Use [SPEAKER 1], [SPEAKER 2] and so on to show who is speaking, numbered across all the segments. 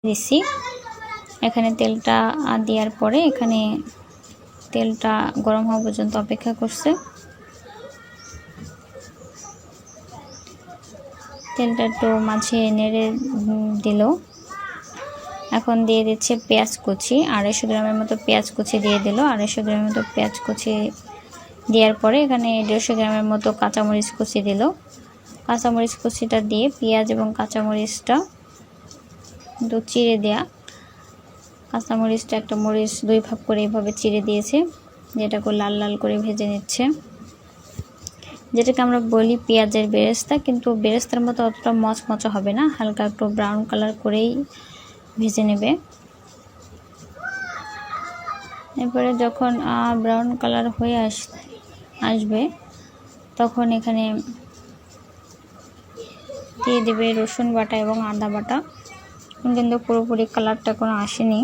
[SPEAKER 1] দিছি। এখানে তেলটা দেওয়ার পরে এখানে তেলটা গরম হওয়া পর্যন্ত অপেক্ষা করছে। তেলটা একটু মাঝে নেড়ে দিল। এখন দিয়ে দিচ্ছে পেঁয়াজ কুচি, 250 গ্রামের মতো পেঁয়াজ কুচি দিয়ে দিল। 250 গ্রামের মতো পেঁয়াজ কুচি দেওয়ার পরে এখানে 150 গ্রামের মতো কাঁচামরিচ কুচি দিল। কাঁচামরিচ কুচিটা দিয়ে পেঁয়াজ এবং কাঁচামরিচটা একটু চিড়ে দেয়া। কাঁচামরিচটা একটা মরিচ 2 ভাগ করে এইভাবে চিড়ে দিয়েছে, যেটাকে লাল লাল করে ভেজে নিচ্ছে, যেটাকে আমরা বলি পেঁয়াজের বেরেস্তা। কিন্তু বেরেস্তার মতো অতটা মচমচা হবে না, হালকা একটু ব্রাউন কালার করেই ভেজে নেবে। এরপরে যখন ব্রাউন কালার হয়ে আসবে তখন এখানে দিয়ে দেবে রসুন বাটা এবং আদা বাটা। কিন্তু পুরোপুরি কালারটা কোনো আসেনি,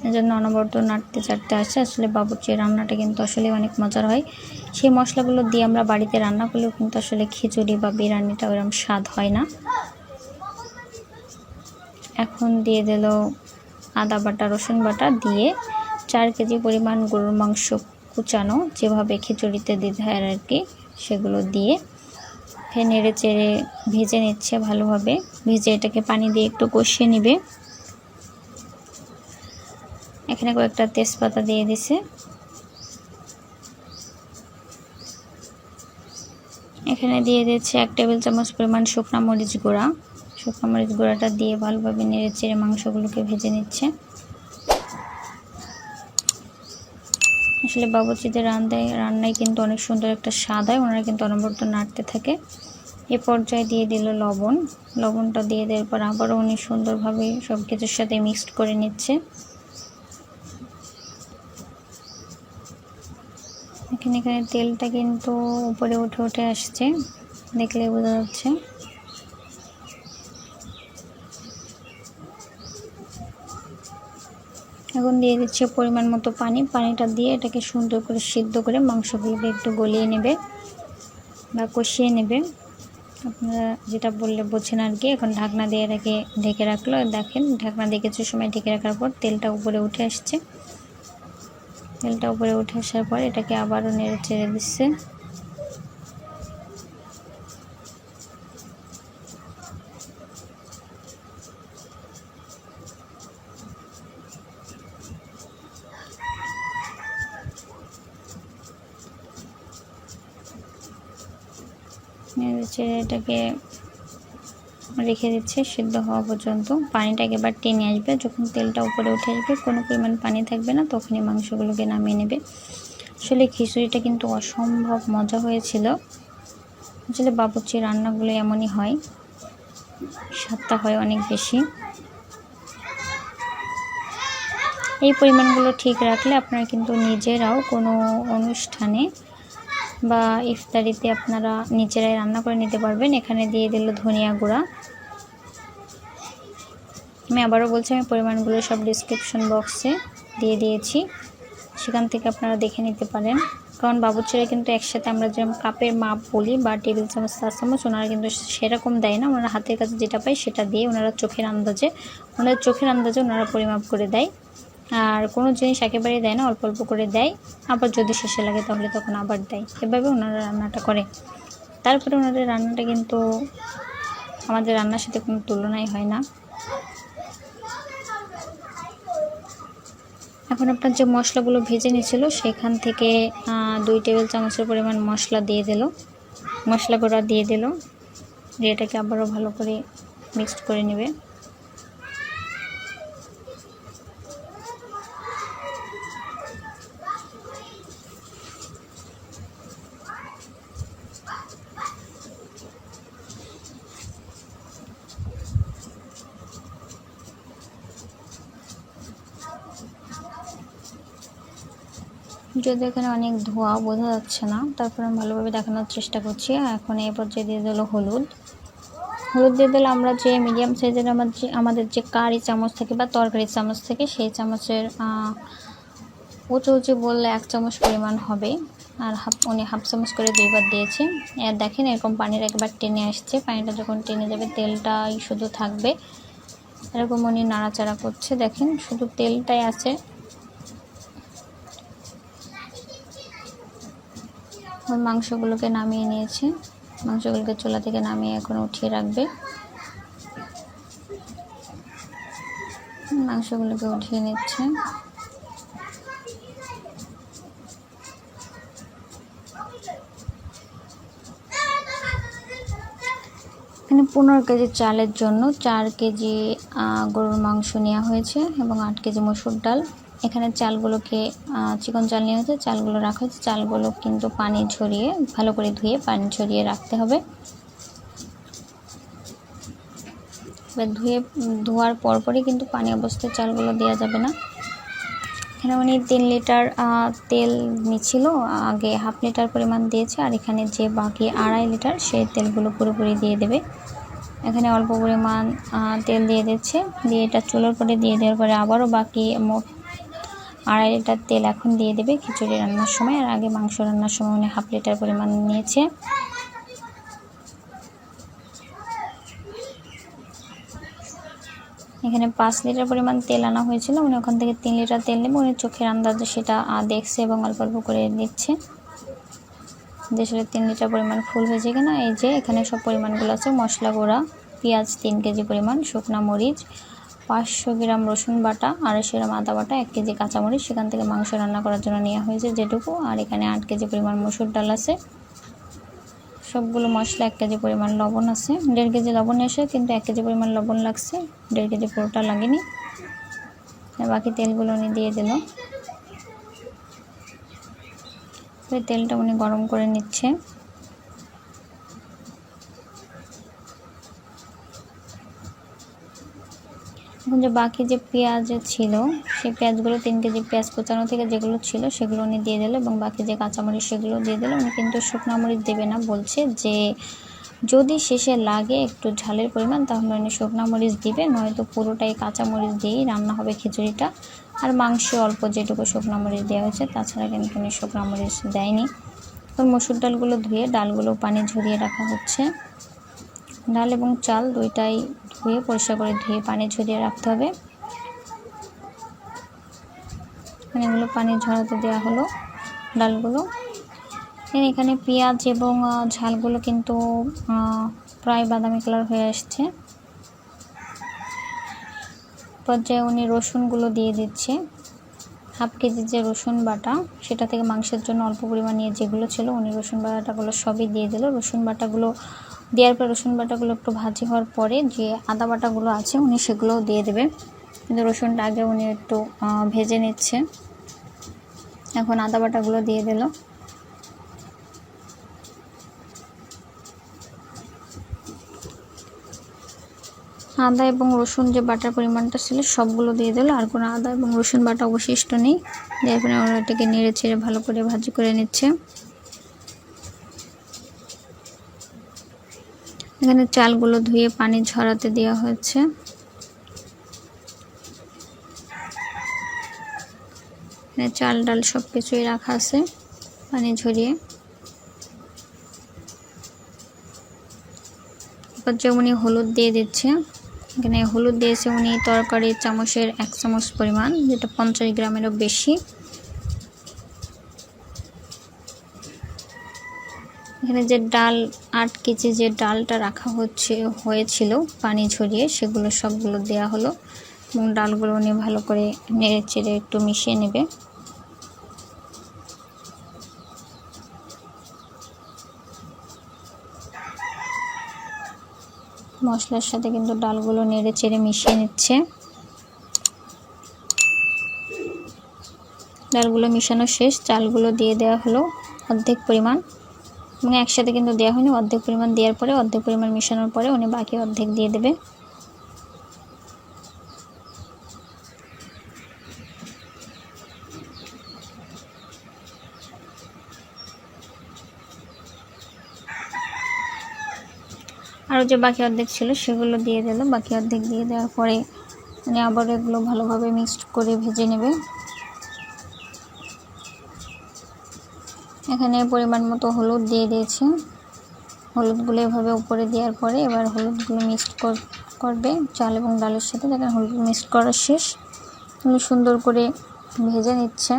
[SPEAKER 1] এজন্য অনবরত নাড়তে চাড়তে আসছে। আসলে বাবুর্চির রান্নাটা কিন্তু আসলে অনেক মজার হয়। সেই মশলাগুলো দিয়ে আমরা বাড়িতে রান্না করলেও কিন্তু আসলে খিচুড়ি বা বিরিয়ানিটা ওরকম স্বাদ হয় না। এখন দিয়ে দিল আদা বাটা রসুন বাটা, দিয়ে 4 কেজি পরিমাণ গরুর মাংস কুচানো, যেভাবে খিচুড়িতে দিতে হয় আর কি, সেগুলো দিয়ে নেড়ে চেড়ে ভেজে নিচ্ছে ভালোভাবে। ভেজে এটাকে পানি দিয়ে একটু কষিয়ে নেবে। এখানে কয়েকটা তেজপাতা দিয়ে দিছে। এখানে দিয়ে দিচ্ছে 1 টেবিল চামচ পরিমাণ শুকনা মরিচ গুঁড়া। শুকনা মরিচ গুঁড়াটা দিয়ে ভালোভাবে নেড়ে চেড়ে মাংসগুলোকে ভেজে নিচ্ছে। আসলে বাবুর্চিদের রান্নায় কিন্তু অনেক সুন্দর একটা স্বাদ হয়, ওনারা কিন্তু অনবরত নাড়তে থাকে। এ পর্যায়ে দিয়ে দিল লবণ। লবণটা দিয়ে দেওয়ার পর আবারও উনি সুন্দরভাবে সব কিছুর সাথে মিক্সড করে নিচ্ছে। এখানে তেলটা কিন্তু উপরে উঠে আসছে, দেখলে বোঝা যাচ্ছে। এখন দিয়ে দিচ্ছে পরিমাণ মতো পানি। পানিটা দিয়ে এটাকে সুন্দর করে সিদ্ধ করে মাংসগুলোকে একটু গলিয়ে নেবে বা কষিয়ে নেবে, আপনারা যেটা বললে বোঝেন আর কি। এখন ঢাকনা দিয়ে এটাকে ঢেকে রাখলো। দেখেন ঢাকনা দিয়ে কিছু সময় ঢেকে রাখার পর তেলটা উপরে উঠে আসছে। তেলটা উপরে উঠে আসার পর এটাকে আবারও নেড়ে চেড়ে দিচ্ছে। নেড়ে চেড়ে এটাকে রেখে দিচ্ছে সিদ্ধ হওয়া পর্যন্ত। পানিটা এবার টেনে আসবে, যখন তেলটা উপরে উঠে আসবে কোনো পরিমাণ পানি থাকবে না, তখনই মাংসগুলোকে নামিয়ে নেবে। আসলে খিচুড়িটা কিন্তু অসম্ভব মজা হয়েছিল। আসলে বাবুর্চির রান্নাগুলো এমনই হয়, স্বাদটা হয় অনেক বেশি। এই পরিমাণগুলো ঠিক রাখলে আপনারা কিন্তু নিজেরাও কোনো অনুষ্ঠানে বা ইফতারিতে আপনারা নিজেরাই রান্না করে নিতে পারবেন। এখানে দিয়ে দিল ধনিয়া গুঁড়া। আমি আবারও বলছি, আমি পরিমাণগুলো সব ডিসক্রিপশন বক্সে দিয়ে দিয়েছি, সেখান থেকে আপনারা দেখে নিতে পারেন। কারণ বাবুর্চিরা কিন্তু একসাথে আমরা যেরকম কাপের মাপ বলি বা টেবিল চামচ 4 চামচ, ওনারা কিন্তু সেরকম দেয় না। ওনারা হাতের কাছে যেটা পায় সেটা দিয়ে ওনাদের চোখের আন্দাজে ওনারা পরিমাপ করে দেয়। আর কোনো জিনিস একেবারেই দেয় না, অল্প অল্প করে দেয়। আবার যদি শেষে লাগে তাহলে তখন আবার দেয়। এভাবে ওনারা রান্নাটা করে। তারপরে ওনাদের রান্নাটা কিন্তু আমাদের রান্নার সাথে কোনো তুলনাই হয় না। এখন আপনার যে মশলাগুলো ভেজে নিয়েছিল সেখান থেকে 2 টেবিল চামচের পরিমাণ মশলা দিয়ে দিল, মশলা গুঁড়া দিয়ে দিল। দিয়ে এটাকে আবারও ভালো করে মিক্সড করে নেবে। যদি এখানে অনেক ধোঁয়া বোঝা যাচ্ছে না, তারপর আমি ভালোভাবে দেখানোর চেষ্টা করছি। এখন এই পর্যায়ে দিয়ে দিল হলুদ দিয়ে দিলে আমরা যে মিডিয়াম সাইজের আমাদের যে কারি চামচ থাকে বা তরকারি চামচ থেকে, সেই চামচের উঁচু বললে 1 চামচ পরিমাণ হবে। আর উনি হাফ চামচ করে 2 বার দিয়েছে। আর দেখেন এরকম পানির একবার টেনে আসছে। পানিটা যখন টেনে যাবে তেলটাই শুধু থাকবে, এরকম উনি নাড়াচাড়া করছে, দেখেন শুধু তেলটাই আছে। মাংসগুলোকে নামিয়ে নিয়েছে, মাংসগুলোকে চুলা থেকে নামিয়ে এখন উঠিয়ে রাখবে। মাংসগুলোকে উঠিয়ে নিচ্ছে। এখানে 15 কেজি চালের জন্য 4 কেজি গরুর মাংস নেওয়া হয়েছে এবং 8 কেজি মসুর ডাল। এখানে চালগুলোকে চিকন চাল নেওয়া হয়েছে, চালগুলো রাখা হয়েছে। চালগুলো কিন্তু পানি ঝরিয়ে ভালো করে ধুয়ে পানি ঝরিয়ে রাখতে হবে। ধোয়ার পরপরই কিন্তু পানি অবস্থায় চালগুলো দেওয়া যাবে না। এখানে উনি 3 লিটার তেল নিচ্ছিল, আগে হাফ লিটার পরিমাণ দিয়েছে, আর এখানে যে বাকি 2.5 লিটার সেই তেলগুলো পুরোপুরি দিয়ে দেবে। এখানে অল্প পরিমাণ তেল দিয়ে দিচ্ছে, দিয়ে এটা চুলোর পরে দিয়ে দেওয়ার পরে আবারও বাকি মোট 2.5 লিটার তেল এখন দিয়ে দেবে খিচুড়ি রান্নার সময়। আর আগে মাংস রান্নার সময় উনি হাফ লিটার পরিমাণ নিয়েছে। এখানে 5 লিটার পরিমাণ তেল আনা হয়েছিল, উনি ওখান থেকে 3 লিটার তেল নেবে। উনি চোখের আন্দাজে সেটা দেখছে এবং অল্প অল্প করে দিচ্ছে, যে আসলে 3 লিটার পরিমাণ ফুল হয়েছে কিনা। এই যে এখানে সব পরিমাণগুলো আছে, মশলা গুঁড়া, পেঁয়াজ 3 কেজি পরিমাণ, শুকনা মরিচ 500 গ্রাম, রসুন বাটা 250 গ্রাম, আদা বাটা 1 কেজি, কাঁচামরিচ সেখান থেকে মাংস রান্না করার জন্য নেওয়া হয়েছে যেটুকু। আর এখানে 8 কেজি পরিমাণ মসুর ডাল আছে, সবগুলো মশলা, 1 কেজি পরিমাণ লবণ আছে, 1.5 কেজি লবণ এসে কিন্তু 1 কেজি পরিমাণ লবণ লাগছে, 1.5 কেজি পুরোটা লাগেনি। বাকি তেলগুলো উনি দিয়ে দিল। তেলটা উনি গরম করে নিচ্ছে। এখন যে বাকি যে পেঁয়াজ ছিল সেই পেঁয়াজগুলো 3 কেজি পেঁয়াজ কোচানো থেকে যেগুলো ছিল সেগুলো উনি দিয়ে দিল এবং বাকি যে কাঁচামরিচ সেগুলো দিয়ে দিল। উনি কিন্তু শুকনো মরিচ দেবে না, বলছে যে যদি শেষে লাগে একটু ঝালের পরিমাণ তাহলে উনি শুকনো মরিচ দিবে, নয়তো পুরোটাই কাঁচামরিচ দিয়েই রান্না হবে খিচুড়িটা। আর মাংস অল্প যেটুকু শুকনো মরিচ দেওয়া হয়েছে, তাছাড়া কিন্তু উনি শুকনো মরিচ দেয়নি। এখন মসুর ডালগুলো ধুয়ে ডালগুলো পানি ঝরিয়ে রাখা হচ্ছে। ডাল এবং চাল দুইটাই ধুয়ে পরিষ্কার করে ধুয়ে পানি ঝরিয়ে রাখতে হবে। এগুলো পানি ঝরাতে দেওয়া হলো ডালগুলো। এখানে পেঁয়াজ এবং ঝালগুলো কিন্তু প্রায় বাদামি কালার হয়ে আসছে। পর্যায়ে উনি রসুনগুলো দিয়ে দিচ্ছে, হাফ কেজি যে রসুন বাটা সেটা থেকে মাংসের জন্য অল্প পরিমাণ নিয়ে যেগুলো ছিল উনি রসুন বাটাগুলো সবই দিয়ে দিল। রসুন বাটাগুলো দেওয়ার পর রসুন বাটাগুলো একটু ভাজি হওয়ার পরে যে আদা বাটাগুলো আছে উনি সেগুলোও দিয়ে দেবে, কিন্তু রসুনটা আগে উনি একটু ভেজে নিচ্ছে। এখন আদা বাটাগুলো দিয়ে দিল। আদা এবং রসুন যে বাটার পরিমাণটা ছিল সবগুলো দিয়ে দিল, আর কোনো আদা এবং রসুন বাটা অবশিষ্ট নেই। এরপরে ওটাকে নেড়ে চেড়ে ভালো করে ভাজি করে নিচ্ছে। এখানে চালগুলো ধুয়ে পানি ঝরাতে দেওয়া হয়েছে। এখানে চাল ডাল সব কিছুই রাখা আছে পানি ঝরিয়ে। এরপর যে উনি হলুদ দিয়ে দিচ্ছে, এখানে হলুদ দিয়েছে উনি তরকারির চামচের 1 চামচ পরিমাণ, যেটা 50 গ্রামেরও বেশি। এখানে যে ডাল 8 কেজি যে ডালটা রাখা হয়েছিল পানি ঝরিয়ে সেগুলো সবগুলো দেওয়া হলো এবং ডালগুলো উনি ভালো করে নেড়ে চেড়ে একটু মিশিয়ে নেবে। মশলার সাথে কিন্তু ডালগুলো নেড়ে চেড়ে মিশিয়ে নিচ্ছে। ডালগুলো মিশানো শেষ, চালগুলো দিয়ে দেওয়া হলো অর্ধেক পরিমাণ এবং একসাথে কিন্তু দেওয়া হয়নি, অর্ধেক পরিমাণ দেওয়ার পরে অর্ধেক পরিমাণ মিশানোর পরে উনি বাকি অর্ধেক দিয়ে দেবে। আরও যে বাকি অর্ধেক ছিল সেগুলো দিয়ে দিল। বাকি অর্ধেক দিয়ে দেওয়ার পরে উনি আবার এগুলো ভালোভাবে মিক্সড করে ভেজে নেবে। এখানে পরিমাণ মতো হলুদ দিয়ে দিয়েছি, হলুদগুলো এভাবে উপরে দেওয়ার পরে এবার হলুদগুলো করবে চাল এবং ডালের সাথে। দেখেন হলুদ মিক্স করা শেষ, সুন্দর করে ভেজে নিচ্ছে।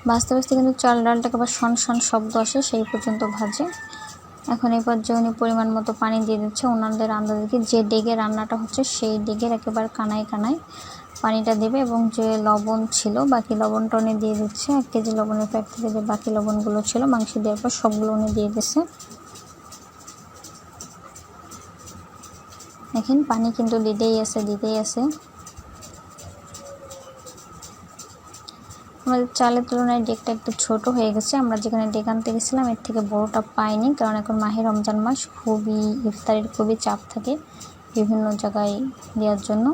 [SPEAKER 1] ভাজতে ভাজতে কিন্তু চাল ডালটাকে আবার শন শন শব্দ আসে, সেই পর্যন্ত ভাজে। এখন এই পর্যায়ে উনি পরিমাণ মতো পানি দিয়ে দিচ্ছে ওনাদের আন্দাজে, যে ডেগে রান্নাটা হচ্ছে সেই ডেগের একেবারে কানায় কানায় পানিটা দেবে। এবং যে লবণ ছিল বাকি লবণটা উনি দিয়ে দিচ্ছে। 1 কেজি লবণের প্যাক থেকে যে বাকি লবণগুলো ছিল মাংস দেওয়ার পর সবগুলো উনি দিয়ে দিচ্ছে। দেখেন পানি কিন্তু দিতেই আছে। আমাদের চালের তুলনায় ডেকটা একটু ছোট হয়ে গেছে। আমরা যেখানে ডেক আনতে গেছিলাম এর থেকে বড়টা পাইনি, কারণ এখন মাহে রমজান মাস, খুবই ইফতারের খুবই চাপ থাকে বিভিন্ন জায়গায় দেওয়ার জন্য।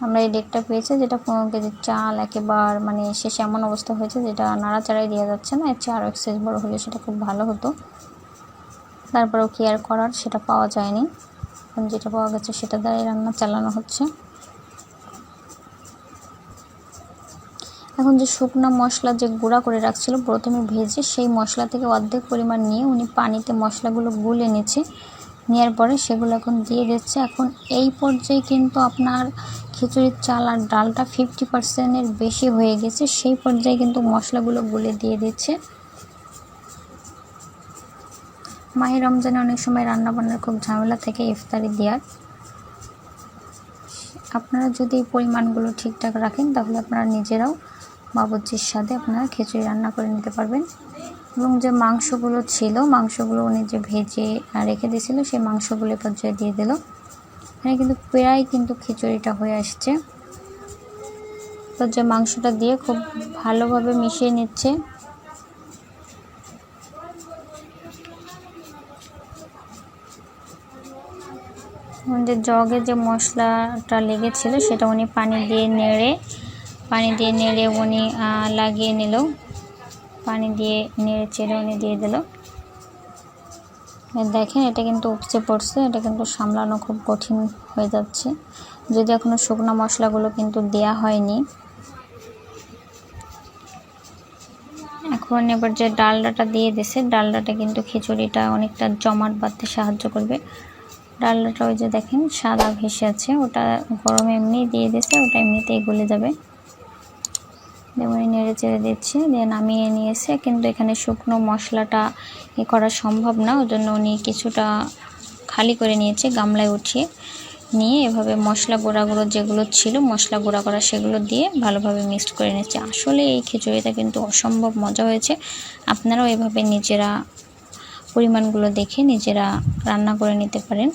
[SPEAKER 1] আমরা এই ডেকটা পেয়েছি, যেটা 15 কেজি চাল একেবারে মানে শেষে এমন অবস্থা হয়েছে যেটা নাড়াচাড়াই দেওয়া যাচ্ছে না। এর চেয়ে আরও এক সাইজ বড় হলে সেটা খুব ভালো হতো, তারপরেও কেয়ার করার সেটা পাওয়া যায়নি। এখন যেটা পাওয়া গেছে সেটা দ্বারাই রান্না চালানো হচ্ছে। এখন যে শুকনো মশলা যে গুঁড়া করে রাখছিল প্রথমে ভেজে, সেই মশলা থেকে অর্ধেক পরিমাণ নিয়ে উনি পানিতে মশলাগুলো গুলে নিচ্ছে। নেওয়ার পরে সেগুলো এখন দিয়ে দিচ্ছে। এখন এই পর্যায়ে কিন্তু আপনার খিচুড়ির চাল আর ডালটা 50%-এর বেশি হয়ে গেছে, সেই পর্যায়ে কিন্তু মশলাগুলো গুলে দিয়ে দিচ্ছে। মাহে রমজানে অনেক সময় রান্নাবান্নার খুব ঝামেলা থেকে ইফতারি দেওয়ার, আপনারা যদি পরিমাণগুলো ঠিকঠাক রাখেন তাহলে আপনারা নিজেরাও বাবুর্চির সাথে আপনারা খিচুড়ি রান্না করে নিতে পারবেন। এবং যে মাংসগুলো ছিল, মাংসগুলো উনি যে ভেজে রেখে দিয়েছিল সেই মাংসগুলো পর্যায়ে দিয়ে দিল। এখানে কিন্তু প্রায় কিন্তু খিচুড়িটা হয়ে আসছে। পর্যায়ে মাংসটা দিয়ে খুব ভালোভাবে মিশিয়ে নিচ্ছে। যে জগে যে মশলাটা লেগেছিল সেটা উনি পানি দিয়ে নেড়ে উনি লাগিয়ে নিল। পানি দিয়ে নেড়ে চেড়ে উনি দিয়ে দিল। দেখেন এটা কিন্তু উপচে পড়ছে, এটা কিন্তু সামলানো খুব কঠিন হয়ে যাচ্ছে, যদি এখনো শুকনো মশলাগুলো কিন্তু দেয়া হয়নি। এখন এবার যে ডালডাটা দিয়ে দিছে, ডালডাটা কিন্তু খিচুড়িটা অনেকটা জমাট বাঁধতে সাহায্য করবে। ডালডাটা ওই যে দেখেন সাদা ভেসে আছে, ওটা গরম এমনি দিয়ে দিছে, ওটা এমনিতেই গলে যাবে। যেমন নেড়ে চেড়ে দিচ্ছে, দিয়ে নামিয়ে নিয়েছে। কিন্তু এখানে শুকনো মশলাটা করা সম্ভব না, ওই জন্য উনি কিছুটা খালি করে নিয়েছে, গামলায় উঠিয়ে নিয়ে এভাবে মশলা গুঁড়াগুলো যেগুলো ছিল মশলা গুঁড়া করা সেগুলো দিয়ে ভালোভাবে মিক্সড করে নিচ্ছে। আসলে এই খিচুড়িটা কিন্তু অসম্ভব মজা হয়েছে। আপনারাও এভাবে নিজেরা পরিমাণগুলো দেখে নিজেরা রান্না করে নিতে পারেন।